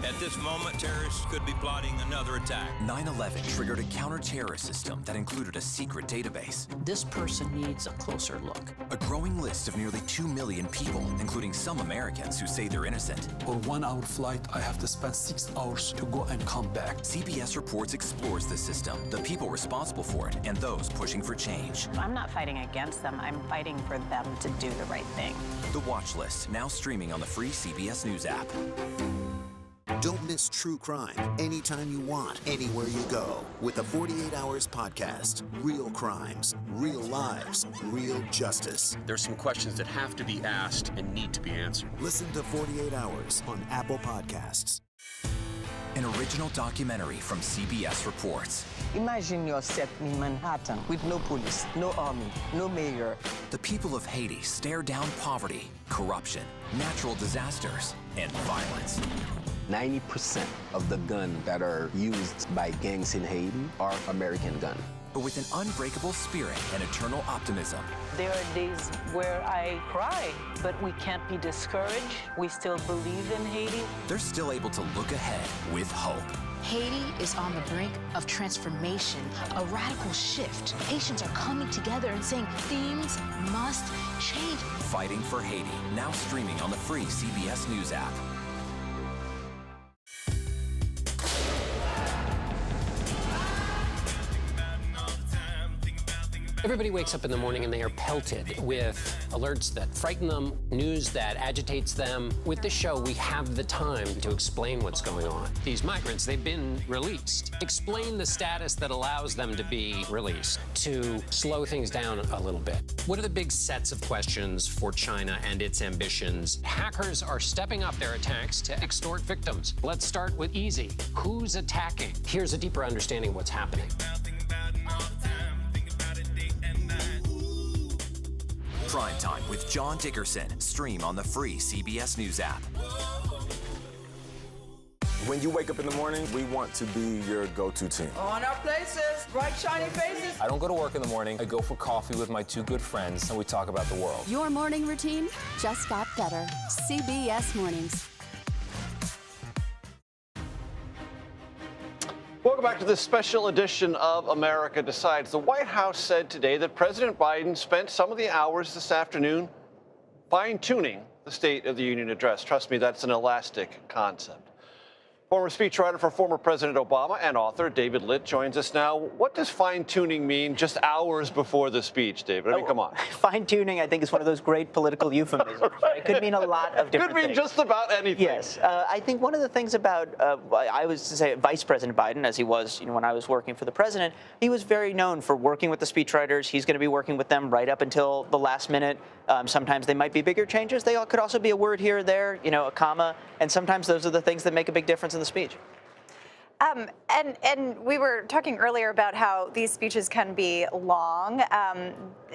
At this moment, terrorists could be plotting another attack. 9/11 triggered a counter-terrorist system that included a secret database. This person needs a closer look. A growing list of nearly 2 million people, including some Americans who say they're innocent. For 1 hour flight, I have to spend 6 hours to go and come back. CBS Reports explores the system, the people responsible for it, and those pushing for change. I'm not fighting against them. I'm fighting for them to do the right thing. The Watch List, now streaming on the free CBS News app. Don't miss true crime anytime you want, anywhere you go. With the 48 Hours podcast. Real crimes, real lives, real justice. There's some questions that have to be asked and need to be answered. Listen to 48 Hours on Apple Podcasts. An original documentary from CBS Reports. Imagine yourself in Manhattan with no police, no army, no mayor. The people of Haiti stare down poverty, corruption, natural disasters, and violence. 90% of the guns that are used by gangs in Haiti are American guns. But with an unbreakable spirit and eternal optimism. There are days where I cry, but we can't be discouraged. We still believe in Haiti. They're still able to look ahead with hope. Haiti is on the brink of transformation, a radical shift. Haitians are coming together and saying things must change. Fighting for Haiti, now streaming on the free CBS News app. Everybody wakes up in the morning and they are pelted with alerts that frighten them, news that agitates them. With this show, we have the time to explain what's going on. These migrants, they've been released. Explain the status that allows them to be released, to slow things down a little bit. What are the big sets of questions for China and its ambitions? Hackers are stepping up their attacks to extort victims. Let's start with easy. Who's attacking? Here's a deeper understanding of what's happening. Prime Time with John Dickerson. Stream on the free CBS News app. When you wake up in the morning, we want to be your go-to team. On our places, bright, shiny faces. I don't go to work in the morning. I go for coffee with my 2 good friends, and we talk about the world. Your morning routine just got better. CBS Mornings. Welcome back to this special edition of America Decides. The White House said today that President Biden spent some of the hours this afternoon fine-tuning the State of the Union address. Trust me, that's an elastic concept. Former speechwriter for former President Obama and author David Litt joins us now. What does fine-tuning mean just hours before the speech, David? I mean, come on. Fine-tuning, I think, is one of those great political euphemisms. Right? It could mean a lot of different things. Could mean just about anything. Yes. I think one of the things about, I was to say Vice President Biden, as he was when I was working for the president, he was very known for working with the speechwriters. He's going to be working with them right up until the last minute. Sometimes they might be bigger changes. They could also be a word here or there, a comma. And sometimes those are the things that make a big difference in the speech. And we were talking earlier about how these speeches can be long.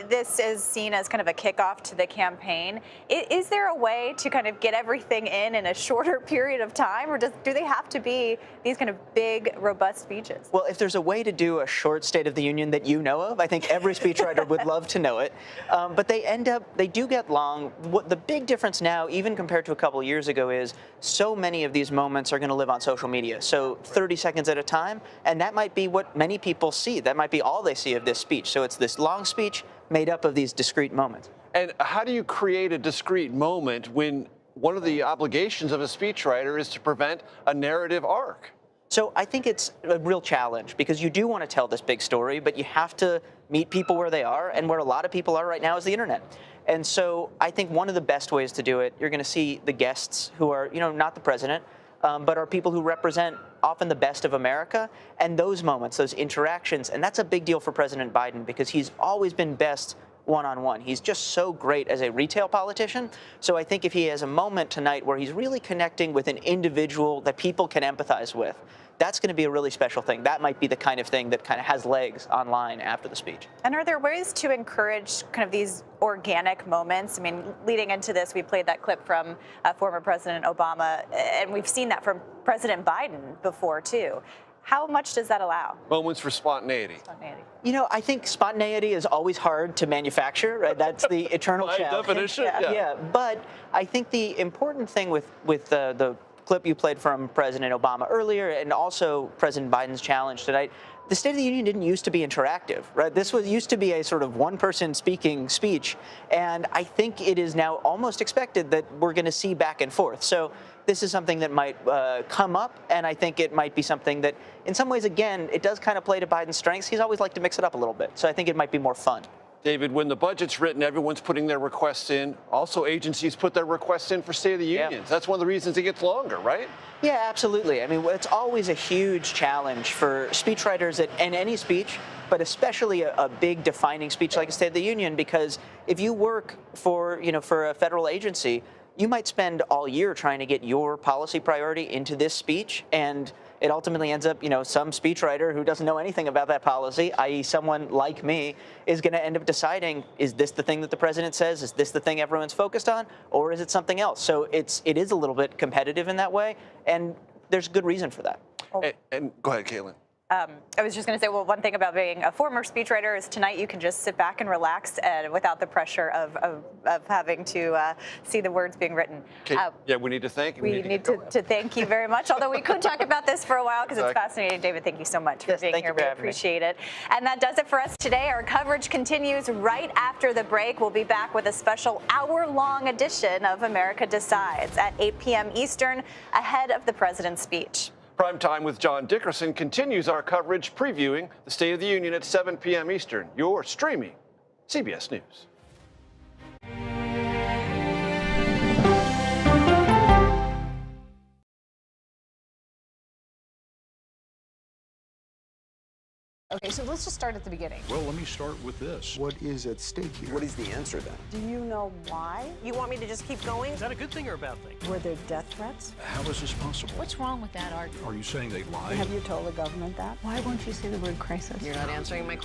This is seen as kind of a kickoff to the campaign. Is there a way to kind of get everything in a shorter period of time, or do they have to be these kind of big, robust speeches? Well, if there's a way to do a short State of the Union that you know of, I think every speechwriter would love to know it. But they do get long. The big difference now, even compared to a couple of years ago, is so many of these moments are going to live on social media. So 30 seconds at a time, and that might be what many people see. That might be all they see of this speech. So it's this long speech made up of these discrete moments. And how do you create a discrete moment when one of the obligations of a speechwriter is to prevent a narrative arc? So I think it's a real challenge because you do want to tell this big story, but you have to meet people where they are, and where a lot of people are right now is the internet. And so I think one of the best ways to do it, you're going to see the guests who are, not the president, but are people who represent often the best of America, and those moments, those interactions. And that's a big deal for President Biden because he's always been best one-on-one. He's just so great as a retail politician. So I think if he has a moment tonight where he's really connecting with an individual that people can empathize with, that's going to be a really special thing. That might be the kind of thing that kind of has legs online after the speech. And are there ways to encourage kind of these organic moments? I mean, leading into this, we played that clip from former President Obama, and we've seen that from President Biden before, too. How much does that allow? Moments for spontaneity. I think spontaneity is always hard to manufacture. Right? That's the eternal challenge. By definition, yeah. But I think the important thing with the clip you played from President Obama earlier and also President Biden's challenge tonight, the State of the Union didn't used to be interactive, right? This used to be a sort of one-person speaking speech, and I think it is now almost expected that we're going to see back and forth. So this is something that might come up, and I think it might be something that, in some ways, again, it does kind of play to Biden's strengths. He's always liked to mix it up a little bit, so I think it might be more fun. David, when the budget's written, everyone's putting their requests in. Also, agencies put their requests in for State of the Union. That's one of the reasons it gets longer, right? Yeah, absolutely. I mean, it's always a huge challenge for speechwriters in any speech, but especially a big defining speech like a State of the Union, because if you work for a federal agency, you might spend all year trying to get your policy priority into this speech, and it ultimately ends up, some speechwriter who doesn't know anything about that policy, i.e. someone like me, is going to end up deciding, is this the thing that the president says? Is this the thing everyone's focused on? Or is it something else? So it is a little bit competitive in that way, and there's good reason for that. And go ahead, Caitlin. I was just going to say, well, one thing about being a former speechwriter is tonight you can just sit back and relax and without the pressure of having to see the words being written. Yeah, we need to thank you. We need to thank you very much, although we could talk about this for a while because it's fascinating. David, thank you so much for being here. We appreciate it. And that does it for us today. Our coverage continues right after the break. We'll be back with a special hour-long edition of America Decides at 8 p.m. Eastern ahead of the president's speech. Prime Time with John Dickerson continues our coverage previewing the State of the Union at 7 p.m. Eastern. You're streaming CBS News. Okay, so let's just start at the beginning. Well, let me start with this. What is at stake here? What is the answer then? Do you know why? You want me to just keep going? Is that a good thing or a bad thing? Were there death threats? How is this possible? What's wrong with that argument? Are you saying they lied? Have you told the government that? Why won't you say the word crisis? You're not answering my question.